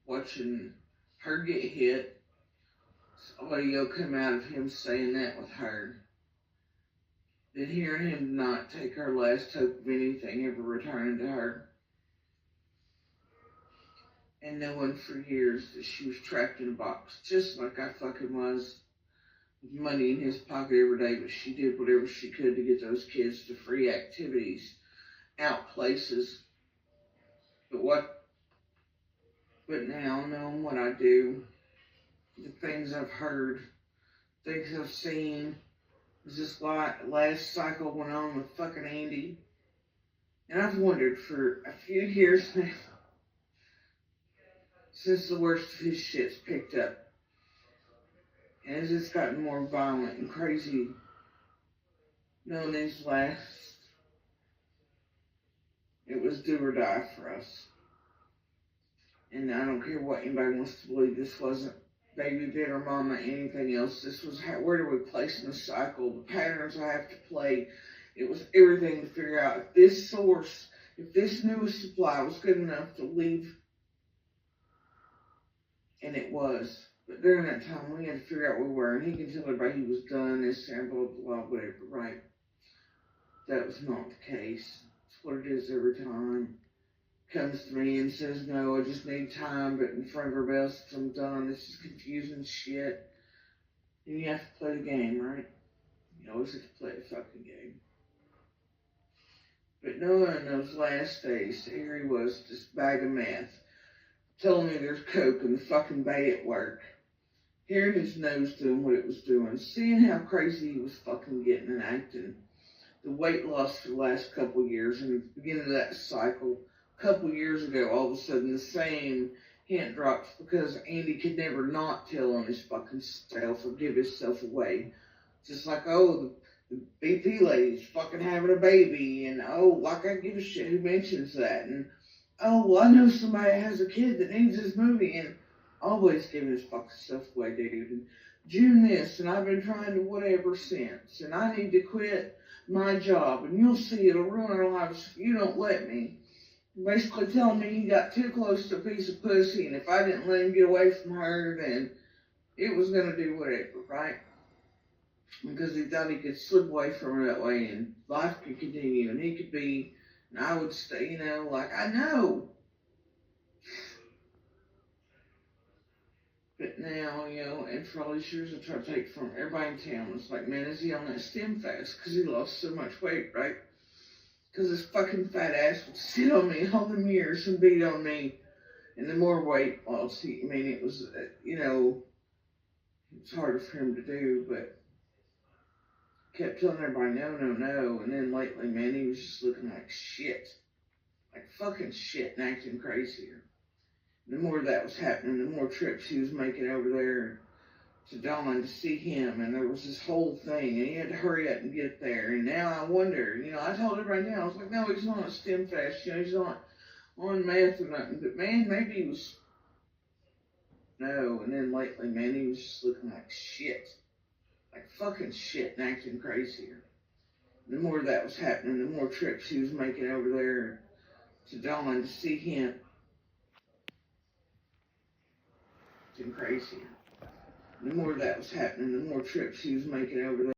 watching her get hit. Audio come out of him saying that with her. Then hearing him not take her last hope of anything ever returning to her. And knowing for years that she was trapped in a box, just like I fucking was, with money in his pocket every day, but she did whatever she could to get those kids to free activities, out places. But now, knowing what I do, the things I've heard, things I've seen, is this last cycle went on with fucking Andy. And I've wondered for a few years now, since the worst of his shit's picked up, and as it's gotten more violent and crazy, knowing these last, it was do or die for us. And I don't care what anybody wants to believe, this wasn't baby, dad, or mama, anything else. This was where do we place in the cycle, the patterns I have to play. It was everything to figure out if this source, if this newest supply was good enough to leave. And it was. But during that time, we had to figure out where we were. And he can tell everybody he was done, this, and blah, blah, blah, whatever, right? That was not the case. It's what it is every time. Comes to me and says, no, I just need time, but in front of everybody else, I'm done. This is confusing shit. And you have to play the game, right? You always have to play the fucking game. But knowing in those last days, here he was, this bag of meth, telling me there's coke in the fucking bay at work. Hearing his nose doing what it was doing. Seeing how crazy he was fucking getting and acting. The weight loss for the last couple of years and the beginning of that cycle. A couple of years ago, all of a sudden, the same hint drops because Andy could never not tell on his fucking self or give himself away. Just like, oh, the BP lady's fucking having a baby, and oh, like I give a shit who mentions that, and oh, well, I know somebody has a kid that needs this movie, and always giving his fucking self away, dude. And June this, and I've been trying to whatever since, and I need to quit my job, and you'll see it'll ruin our lives if you don't let me. Basically telling me he got too close to a piece of pussy, and if I didn't let him get away from her, then it was going to do whatever, right? Because he thought he could slip away from her that way, and life could continue, and he could be, and I would stay, you know, like, I know. But now, you know, and for all these years I try to take from everybody in town, it's like, man, is he on that stem fast? Because he lost so much weight, right? Because his fucking fat ass would sit on me all the years and beat on me. And the more weight loss, I mean, it was, you know, it was harder for him to do, but kept telling everybody, no, no, no. And then lately, man, he was just looking like shit. Like fucking shit and acting crazier. The more that was happening, the more trips he was making over there to Dawn to see him, and there was this whole thing, and he had to hurry up and get there. And now I wonder, you know, I told everybody now, I was like, no, he's not on stem fast, you know, he's not on meth or nothing, but man, maybe he was, no. And then lately, man, he was just looking like shit, like fucking shit and acting crazier. The more that was happening, the more trips he was making over there to Dawn to see him, acting crazier. The more that was happening, the more trips he was making over there.